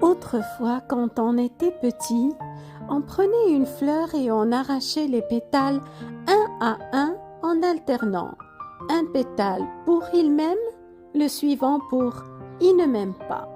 Autrefois, quand on était petit, on prenait une fleur et on arrachait les pétales un à un en alternant. Un pétale pour il m'aime, le suivant pour il ne m'aime pas.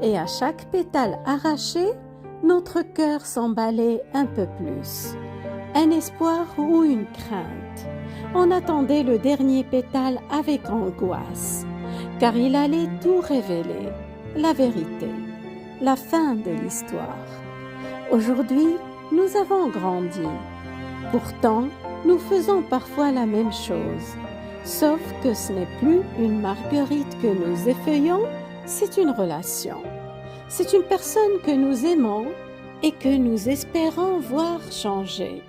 Et à chaque pétale arraché, notre cœur s'emballait un peu plus. Un espoir ou une crainte. On attendait le dernier pétale avec angoisse, car il allait tout révéler, la vérité, la fin de l'histoire. Aujourd'hui, nous avons grandi. Pourtant, nous faisons parfois la même chose, sauf que ce n'est plus une marguerite que nous effeuillons, c'est une relation. C'est une personne que nous aimons et que nous espérons voir changer.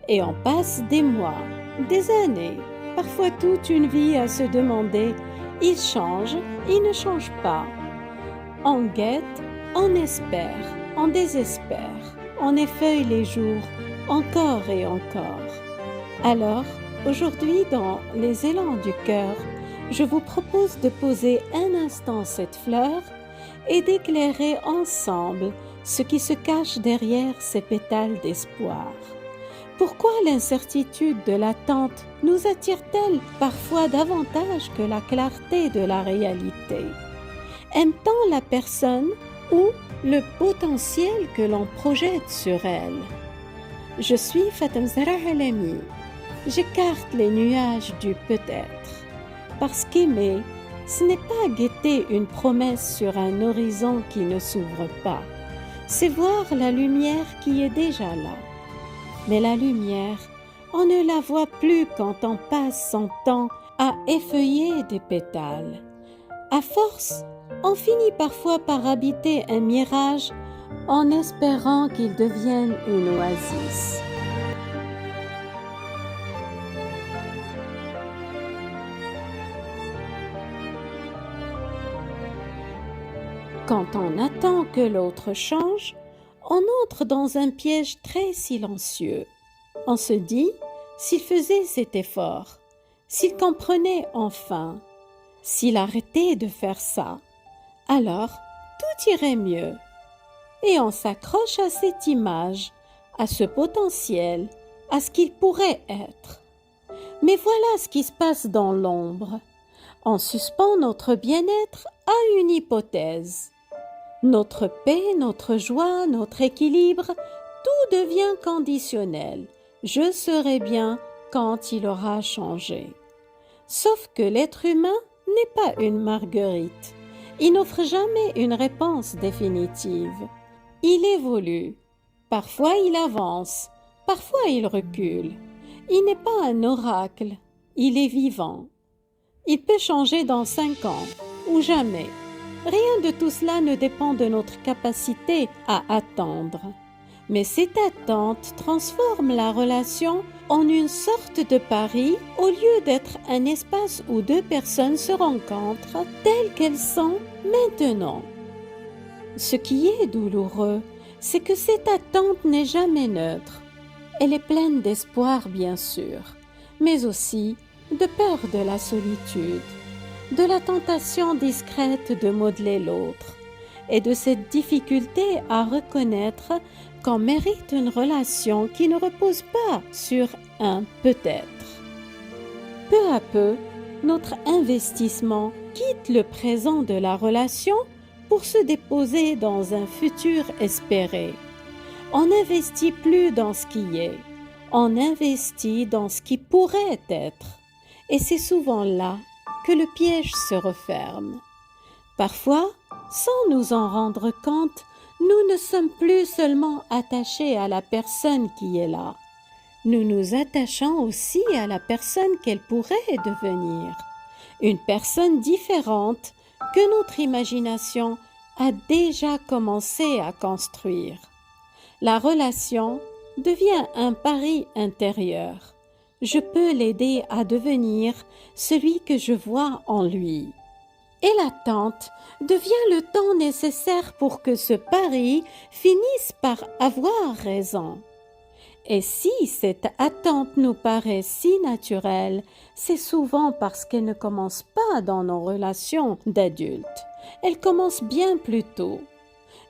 Et on passe des mois, des années, parfois toute une vie à se demander « il change, il ne change pas ». On guette, on espère, on désespère, on effeuille les jours encore et encore. Alors, aujourd'hui, dans les élans du cœur, je vous propose de poser un instant cette fleur et d'éclairer ensemble ce qui se cache derrière ces pétales d'espoir. Pourquoi l'incertitude de l'attente nous attire-t-elle parfois davantage que la clarté de la réalité? Aime-t-on la personne ou le potentiel que l'on projette sur elle? Je suis Fatem Zahra Alami. J'écarte les nuages du peut-être, parce qu'aimer, ce n'est pas guetter une promesse sur un horizon qui ne s'ouvre pas, c'est voir la lumière qui est déjà là. Mais la lumière, on ne la voit plus quand on passe son temps à effeuiller des pétales. À force, on finit parfois par habiter un mirage en espérant qu'il devienne une oasis. Quand on attend que l'autre change, on entre dans un piège très silencieux. On se dit, s'il faisait cet effort, s'il comprenait enfin, s'il arrêtait de faire ça, alors tout irait mieux. Et on s'accroche à cette image, à ce potentiel, à ce qu'il pourrait être. Mais voilà ce qui se passe dans l'ombre. On suspend notre bien-être à une hypothèse. Notre paix, notre joie, notre équilibre, tout devient conditionnel. Je serai bien quand il aura changé. Sauf que l'être humain n'est pas une marguerite. Il n'offre jamais une réponse définitive. Il évolue. Parfois il avance, parfois il recule. Il n'est pas un oracle, il est vivant. Il peut changer dans 5 ans ou jamais. Rien de tout cela ne dépend de notre capacité à attendre. Mais cette attente transforme la relation en une sorte de pari au lieu d'être un espace où 2 personnes se rencontrent telles qu'elles sont maintenant. Ce qui est douloureux, c'est que cette attente n'est jamais neutre. Elle est pleine d'espoir, bien sûr, mais aussi de peur de la solitude, de la tentation discrète de modeler l'autre et de cette difficulté à reconnaître qu'on mérite une relation qui ne repose pas sur un peut-être. Peu à peu, notre investissement quitte le présent de la relation pour se déposer dans un futur espéré. On n'investit plus dans ce qui est, on investit dans ce qui pourrait être. Et c'est souvent là que le piège se referme. Parfois, sans nous en rendre compte, nous ne sommes plus seulement attachés à la personne qui est là. Nous nous attachons aussi à la personne qu'elle pourrait devenir. Une personne différente que notre imagination a déjà commencé à construire. La relation devient un pari intérieur. Je peux l'aider à devenir celui que je vois en lui. Et l'attente devient le temps nécessaire pour que ce pari finisse par avoir raison. Et si cette attente nous paraît si naturelle, c'est souvent parce qu'elle ne commence pas dans nos relations d'adultes. Elle commence bien plus tôt.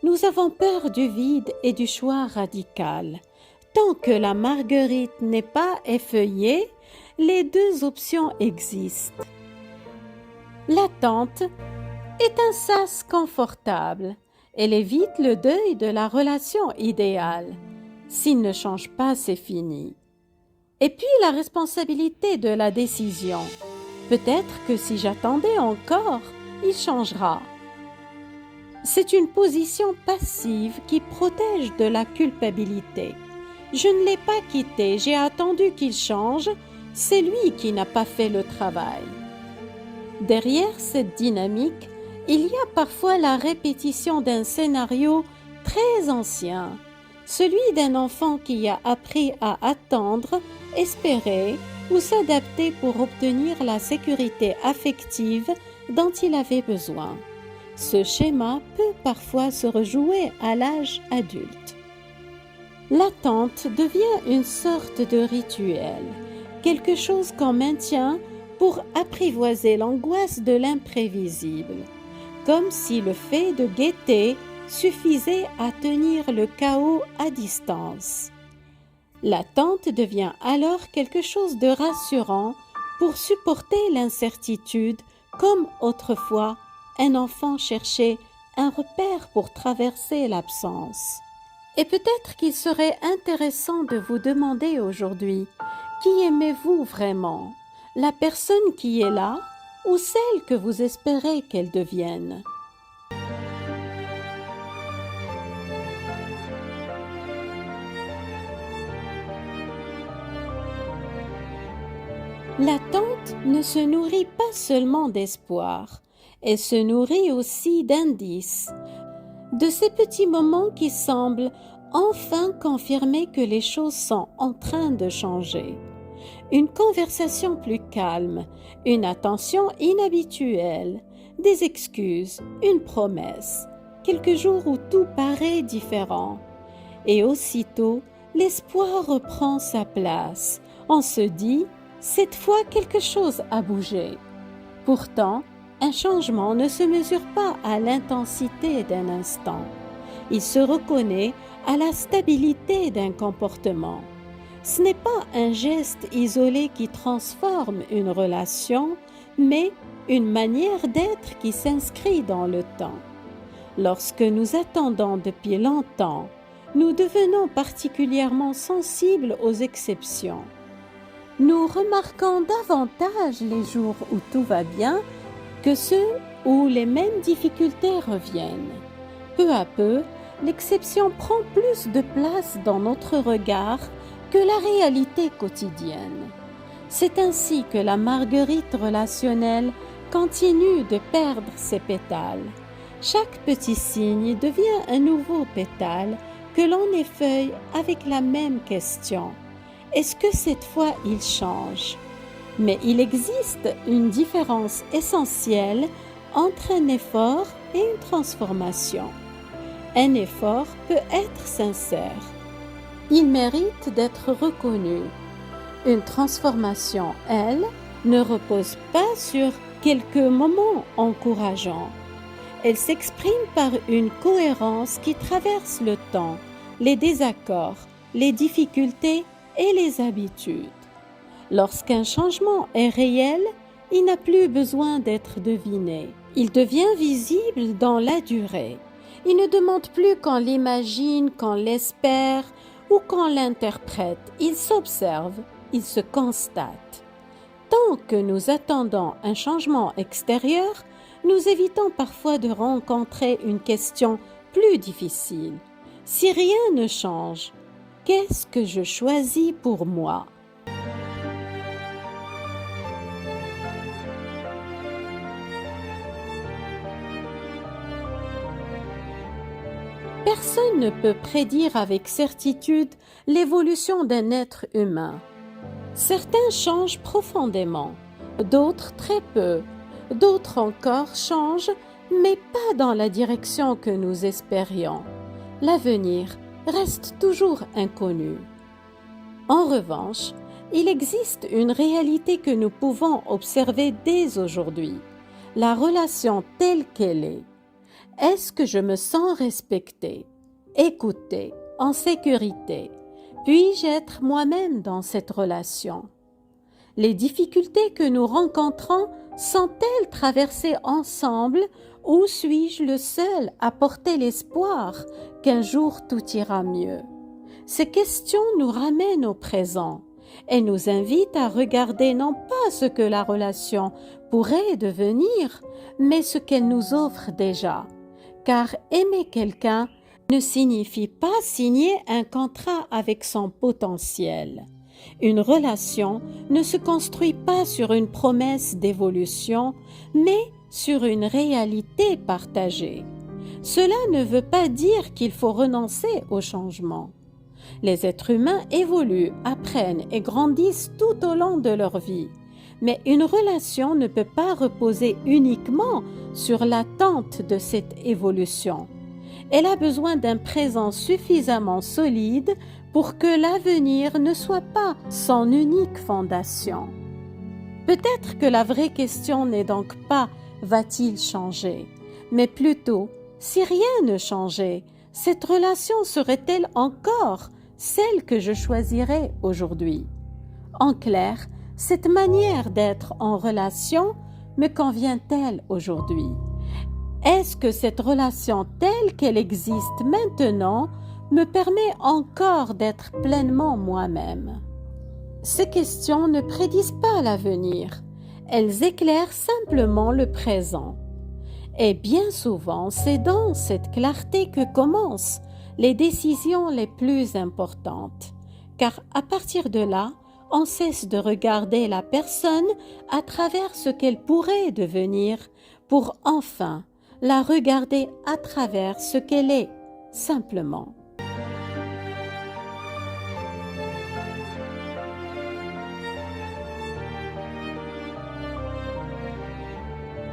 Nous avons peur du vide et du choix radical. Tant que la marguerite n'est pas effeuillée, les deux options existent. L'attente est un sas confortable. Elle évite le deuil de la relation idéale. S'il ne change pas, c'est fini. Et puis la responsabilité de la décision. Peut-être que si j'attendais encore, il changera. C'est une position passive qui protège de la culpabilité. Je ne l'ai pas quitté, j'ai attendu qu'il change, c'est lui qui n'a pas fait le travail. Derrière cette dynamique, il y a parfois la répétition d'un scénario très ancien, celui d'un enfant qui a appris à attendre, espérer ou s'adapter pour obtenir la sécurité affective dont il avait besoin. Ce schéma peut parfois se rejouer à l'âge adulte. L'attente devient une sorte de rituel, quelque chose qu'on maintient pour apprivoiser l'angoisse de l'imprévisible, comme si le fait de guetter suffisait à tenir le chaos à distance. L'attente devient alors quelque chose de rassurant pour supporter l'incertitude, comme autrefois un enfant cherchait un repère pour traverser l'absence. Et peut-être qu'il serait intéressant de vous demander aujourd'hui, qui aimez-vous vraiment? La personne qui est là ou celle que vous espérez qu'elle devienne? L'attente ne se nourrit pas seulement d'espoir, elle se nourrit aussi d'indices, de ces petits moments qui semblent enfin confirmer que les choses sont en train de changer. Une conversation plus calme, une attention inhabituelle, des excuses, une promesse, quelques jours où tout paraît différent. Et aussitôt, l'espoir reprend sa place. On se dit, cette fois quelque chose a bougé. Pourtant, un changement ne se mesure pas à l'intensité d'un instant. Il se reconnaît à la stabilité d'un comportement. Ce n'est pas un geste isolé qui transforme une relation, mais une manière d'être qui s'inscrit dans le temps. Lorsque nous attendons depuis longtemps, nous devenons particulièrement sensibles aux exceptions. Nous remarquons davantage les jours où tout va bien que ceux où les mêmes difficultés reviennent. Peu à peu, l'exception prend plus de place dans notre regard que la réalité quotidienne. C'est ainsi que la marguerite relationnelle continue de perdre ses pétales. Chaque petit signe devient un nouveau pétale que l'on effeuille avec la même question. Est-ce que cette fois il change? Mais il existe une différence essentielle entre un effort et une transformation. Un effort peut être sincère. Il mérite d'être reconnu. Une transformation, elle, ne repose pas sur quelques moments encourageants. Elle s'exprime par une cohérence qui traverse le temps, les désaccords, les difficultés et les habitudes. Lorsqu'un changement est réel, il n'a plus besoin d'être deviné. Il devient visible dans la durée. Il ne demande plus qu'on l'imagine, qu'on l'espère ou qu'on l'interprète. Il s'observe, il se constate. Tant que nous attendons un changement extérieur, nous évitons parfois de rencontrer une question plus difficile. Si rien ne change, qu'est-ce que je choisis pour moi? Personne ne peut prédire avec certitude l'évolution d'un être humain. Certains changent profondément, d'autres très peu, d'autres encore changent, mais pas dans la direction que nous espérions. L'avenir reste toujours inconnu. En revanche, il existe une réalité que nous pouvons observer dès aujourd'hui, la relation telle qu'elle est. Est-ce que je me sens respectée, écoutée, en sécurité? Puis-je être moi-même dans cette relation? Les difficultés que nous rencontrons sont-elles traversées ensemble ou suis-je le seul à porter l'espoir qu'un jour tout ira mieux? Ces questions nous ramènent au présent et nous invitent à regarder non pas ce que la relation pourrait devenir, mais ce qu'elle nous offre déjà. Car aimer quelqu'un ne signifie pas signer un contrat avec son potentiel. Une relation ne se construit pas sur une promesse d'évolution, mais sur une réalité partagée. Cela ne veut pas dire qu'il faut renoncer au changement. Les êtres humains évoluent, apprennent et grandissent tout au long de leur vie. Mais une relation ne peut pas reposer uniquement sur l'attente de cette évolution. Elle a besoin d'un présent suffisamment solide pour que l'avenir ne soit pas son unique fondation. Peut-être que la vraie question n'est donc pas « va-t-il changer ?», mais plutôt « si rien ne changeait, cette relation serait-elle encore celle que je choisirais aujourd'hui ?» En clair, cette manière d'être en relation me convient-elle aujourd'hui? Est-ce que cette relation telle qu'elle existe maintenant me permet encore d'être pleinement moi-même? Ces questions ne prédisent pas l'avenir, elles éclairent simplement le présent. Et bien souvent, c'est dans cette clarté que commencent les décisions les plus importantes, car à partir de là, on cesse de regarder la personne à travers ce qu'elle pourrait devenir pour enfin la regarder à travers ce qu'elle est, simplement.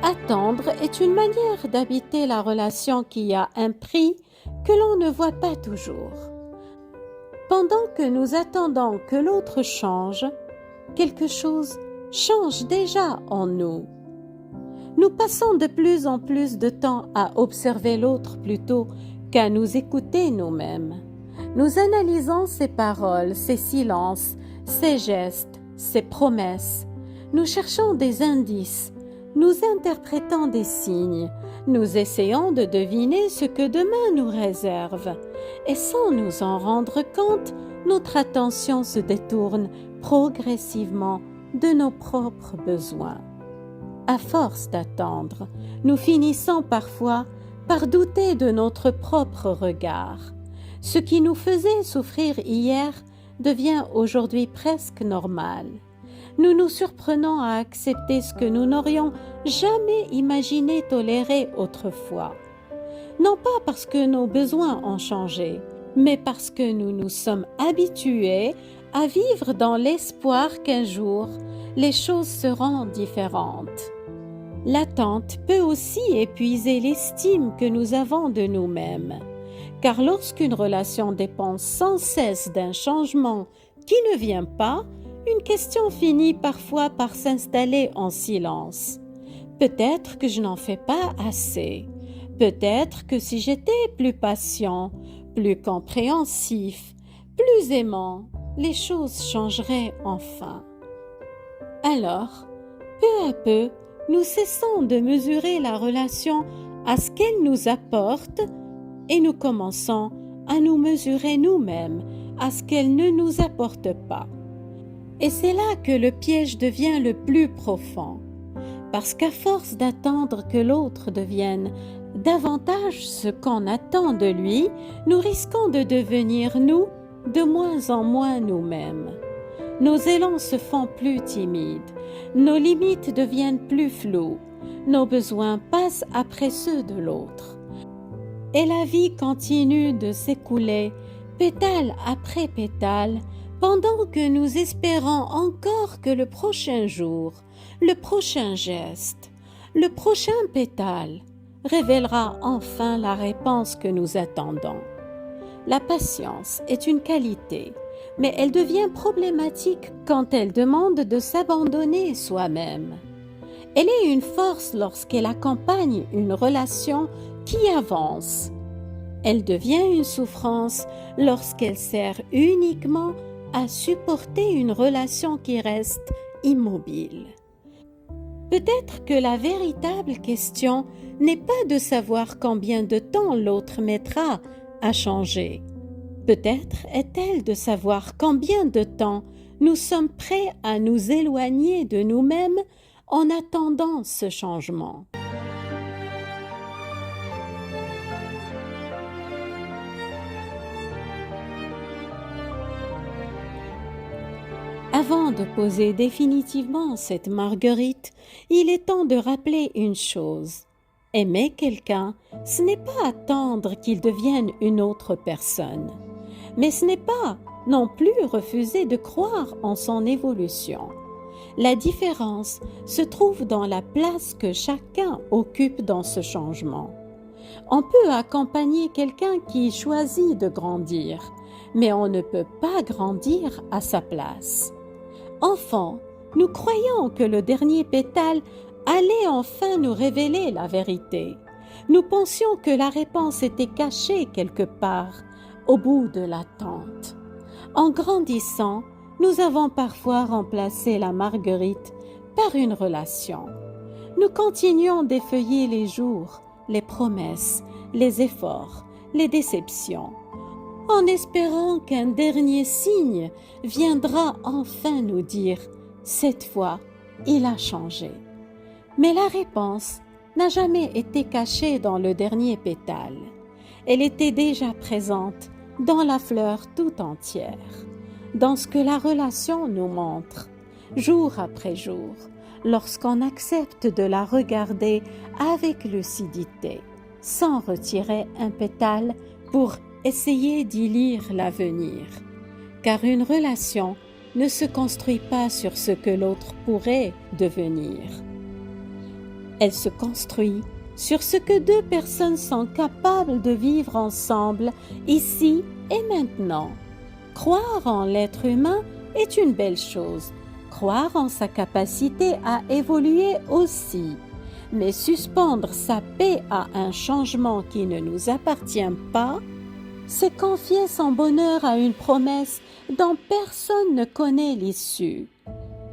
Attendre est une manière d'habiter la relation qui a un prix que l'on ne voit pas toujours. Pendant que nous attendons que l'autre change, quelque chose change déjà en nous. Nous passons de plus en plus de temps à observer l'autre plutôt qu'à nous écouter nous-mêmes. Nous analysons ses paroles, ses silences, ses gestes, ses promesses. Nous cherchons des indices, nous interprétons des signes, nous essayons de deviner ce que demain nous réserve. Et sans nous en rendre compte, notre attention se détourne progressivement de nos propres besoins. À force d'attendre, nous finissons parfois par douter de notre propre regard. Ce qui nous faisait souffrir hier devient aujourd'hui presque normal. Nous nous surprenons à accepter ce que nous n'aurions jamais imaginé tolérer autrefois. Non pas parce que nos besoins ont changé, mais parce que nous nous sommes habitués à vivre dans l'espoir qu'un jour, les choses seront différentes. L'attente peut aussi épuiser l'estime que nous avons de nous-mêmes, car lorsqu'une relation dépend sans cesse d'un changement qui ne vient pas, une question finit parfois par s'installer en silence. Peut-être que je n'en fais pas assez. Peut-être que si j'étais plus patient, plus compréhensif, plus aimant, les choses changeraient enfin. Alors, peu à peu, nous cessons de mesurer la relation à ce qu'elle nous apporte et nous commençons à nous mesurer nous-mêmes à ce qu'elle ne nous apporte pas. Et c'est là que le piège devient le plus profond, parce qu'à force d'attendre que l'autre devienne davantage ce qu'on attend de lui, nous risquons de devenir, nous, de moins en moins nous-mêmes. Nos élans se font plus timides, nos limites deviennent plus floues, nos besoins passent après ceux de l'autre. Et la vie continue de s'écouler, pétale après pétale, pendant que nous espérons encore que le prochain jour, le prochain geste, le prochain pétale révélera enfin la réponse que nous attendons. La patience est une qualité, mais elle devient problématique quand elle demande de s'abandonner soi-même. Elle est une force lorsqu'elle accompagne une relation qui avance. Elle devient une souffrance lorsqu'elle sert uniquement à supporter une relation qui reste immobile. Peut-être que la véritable question n'est pas de savoir combien de temps l'autre mettra à changer. Peut-être est-elle de savoir combien de temps nous sommes prêts à nous éloigner de nous-mêmes en attendant ce changement. Avant de poser définitivement cette marguerite, il est temps de rappeler une chose. Aimer quelqu'un, ce n'est pas attendre qu'il devienne une autre personne. Mais ce n'est pas non plus refuser de croire en son évolution. La différence se trouve dans la place que chacun occupe dans ce changement. On peut accompagner quelqu'un qui choisit de grandir, mais on ne peut pas grandir à sa place. Enfant, nous croyons que le dernier pétale allait enfin nous révéler la vérité. Nous pensions que la réponse était cachée quelque part, au bout de l'attente. En grandissant, nous avons parfois remplacé la marguerite par une relation. Nous continuons d'effeuiller les jours, les promesses, les efforts, les déceptions, en espérant qu'un dernier signe viendra enfin nous dire « cette fois, il a changé ». Mais la réponse n'a jamais été cachée dans le dernier pétale. Elle était déjà présente dans la fleur tout entière, dans ce que la relation nous montre, jour après jour, lorsqu'on accepte de la regarder avec lucidité, sans retirer un pétale pour essayer d'y lire l'avenir. Car une relation ne se construit pas sur ce que l'autre pourrait devenir. Elle se construit sur ce que deux personnes sont capables de vivre ensemble, ici et maintenant. Croire en l'être humain est une belle chose. Croire en sa capacité à évoluer aussi. Mais suspendre sa paix à un changement qui ne nous appartient pas, c'est confier son bonheur à une promesse dont personne ne connaît l'issue.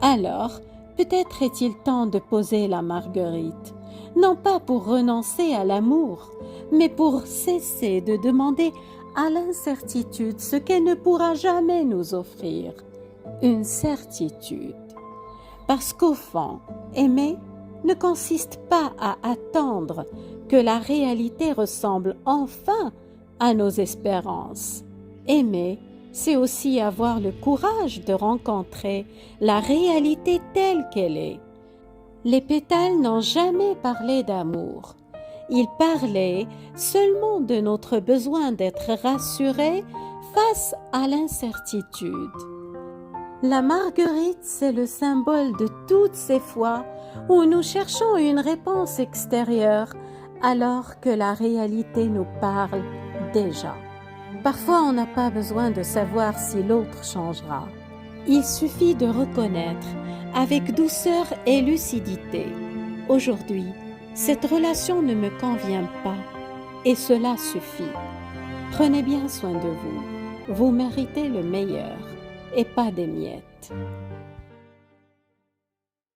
Alors, peut-être est-il temps de poser la marguerite, non pas pour renoncer à l'amour, mais pour cesser de demander à l'incertitude ce qu'elle ne pourra jamais nous offrir, une certitude. Parce qu'au fond, aimer ne consiste pas à attendre que la réalité ressemble enfin à nos espérances. Aimer, c'est aussi avoir le courage de rencontrer la réalité telle qu'elle est. Les pétales n'ont jamais parlé d'amour. Ils parlaient seulement de notre besoin d'être rassurés face à l'incertitude. La marguerite, c'est le symbole de toutes ces fois où nous cherchons une réponse extérieure alors que la réalité nous parle déjà. Parfois, on n'a pas besoin de savoir si l'autre changera. Il suffit de reconnaître avec douceur et lucidité. Aujourd'hui, cette relation ne me convient pas et cela suffit. Prenez bien soin de vous. Vous méritez le meilleur et pas des miettes.